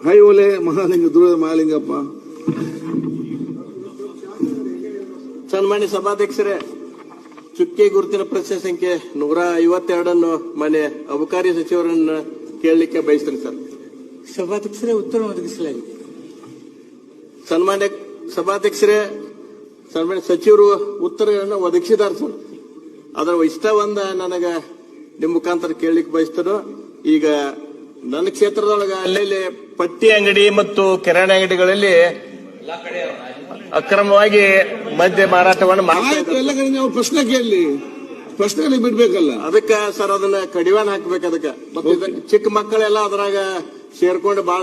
High ಓಲೆ ಮಹಾಲಿಂಗ ದುರ್ಗ ಮಹಾಲಿಂಗಪ್ಪ. ಸನ್ಮಾನ್ಯ ಸಭಾಧ್ಯಕ್ಷರೇ, ಚುಕ್ಕೆ ಗುರುತಿನ ಪ್ರಶ್ನೆ ಸಂಖ್ಯೆ 152 ಮಾನ್ಯ ಅಬಕಾರಿ ಸಚಿವರನ್ನ ಕೇಳಲಿಕ್ಕೆ ಬಯಸ್ತೇನೆ ಸರ್. ಸಭಾಧ್ಯಕ್ಷರೇ, ಉತ್ತರ ಒದಗಿಸಲಾಗಿದೆ. ಸನ್ಮಾನ್ಯ ಸಭಾಧ್ಯಕ್ಷರೇ, ಸನ್ಮಾನ್ಯ ಸಚಿವರು ಉತ್ತರಗಳನ್ನು ಒದಗಿಸಿದ್ದಾರೆ ಸರ್. ಅದರ ಇಷ್ಟ ಒಂದ ನನಗ ನಿಮ್ಮ ಮುಖಾಂತರ ಕೇಳಲಿಕ್ಕೆ ಬಯಸ್ತೇನೆ. ಈಗ ನನ್ನ ಕ್ಷೇತ್ರದೊಳಗ ಅಲ್ಲಲ್ಲಿ ಪಟ್ಟಿ ಅಂಗಡಿ ಮತ್ತು ಕಿರಾಣಿ ಅಂಗಡಿಗಳಲ್ಲಿ ಅಕ್ರಮವಾಗಿ ಮದ್ಯ ಮಾರಾಟವನ್ನು ಮಾಡ್ತಾ ಎಲ್ಲ ಕಡೆ ನಾವು ಪ್ರಶ್ನೆ ಕೇಳಲಿ, ಪ್ರಶ್ನೆ ಬಿಡ್ಬೇಕಲ್ಲ. ಅದಕ್ಕ ಸರ್ ಅದನ್ನ ಕಡಿವಾಣ ಹಾಕ್ಬೇಕು. ಅದಕ್ಕೆ ಮತ್ತೆ ಚಿಕ್ಕ ಮಕ್ಕಳೆಲ್ಲ ಅದ್ರಾಗ ಸೇರ್ಕೊಂಡು ಬಹಳ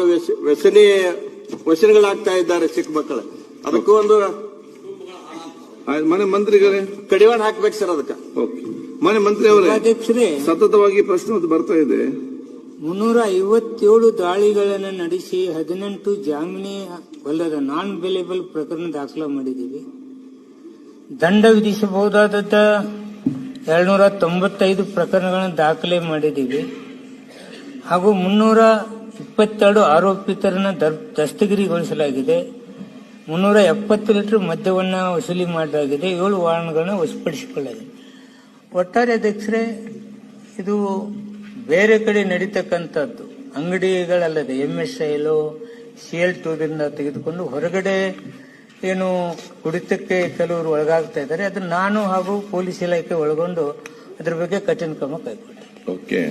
ವ್ಯಸನಿಗಳಾಗ್ತಾ ಇದ್ದಾರೆ ಚಿಕ್ಕ ಮಕ್ಕಳು. ಅದಕ್ಕೂ ಒಂದು ಮನೆ ಮಂತ್ರಿಗಳೇ ಕಡಿವಾಣ ಹಾಕ್ಬೇಕು ಸರ್ ಅದಕ್ಕೆ. ಮನೆ ಮಂತ್ರಿ ಅವರೇ, ಅಧ್ಯಕ್ಷರೇ, ಸತತವಾಗಿ ಪ್ರಶ್ನೆ ಬರ್ತಾ ಇದೆ. 357 ದಾಳಿಗಳನ್ನು ನಡೆಸಿ 18 ಜಾಮೀನಿ ವಲ್ಲದ ನಾನ್ ಬೇಲೇಬಲ್ ಪ್ರಕರಣ ದಾಖಲು ಮಾಡಿದ್ದೀವಿ. ದಂಡ ವಿಧಿಸಬಹುದಾದ 295 ಪ್ರಕರಣಗಳನ್ನು ದಾಖಲೆ ಮಾಡಿದ್ದೀವಿ. ಹಾಗೂ 322 ಆರೋಪಿತರನ್ನು ದಸ್ತಗಿರಿಗೊಳಿಸಲಾಗಿದೆ. 370 ಲೀಟರ್ ಮದ್ಯವನ್ನು ವಸೂಲಿ ಮಾಡಲಾಗಿದೆ. 7 ವಾಹನಗಳನ್ನು ವಶಪಡಿಸಿಕೊಳ್ಳಲಾಗಿದೆ. ಒಟ್ಟಾರೆ ಅಧ್ಯಕ್ಷರೇ, ಇದು ಬೇರೆ ಕಡೆ ನಡೀತಕ್ಕಂಥದ್ದು ಅಂಗಡಿಗಳಲ್ಲದೆ MSIL CL2ದಿಂದ ತೆಗೆದುಕೊಂಡು ಹೊರಗಡೆ ಏನು ಕುಡಿತಕ್ಕೆ ಕೆಲವರು ಒಳಗಾಗ್ತಾ ಇದ್ದಾರೆ. ಅದನ್ನು ನಾನು ಹಾಗೂ ಪೊಲೀಸ್ ಇಲಾಖೆ ಒಳಗೊಂಡು ಅದ್ರ ಬಗ್ಗೆ ಕಠಿಣ ಕ್ರಮ ಕೈಗೊಳ್ಳುತ್ತೇವೆ.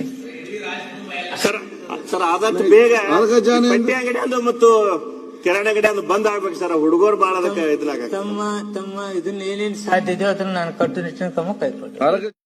ಸರ್ ಆದಷ್ಟು ಬೇಗ ಪಟ್ಟಿ ಅಂಗಡಿ ಅಂದು ಮತ್ತು ಕಿರಾಣಿ ಅಂಗಡಿ ಅಂದು ಬಂದ್ ಆಗ್ಬೇಕು ಸರ್. ಹುಡುಗರು ಬಹಳ ಅದಕ್ಕೆ ತಮ್ಮ ಇದನ್ನ ಏನೇನು ಸಾಧ್ಯ ಇದೆಯೋ ಅದನ್ನ ನಾನು ಕಟ್ಟುನಿಟ್ಟಿನ ಕ್ರಮ ಕೈಗೊಳ್ಳುತ್ತೇನೆ.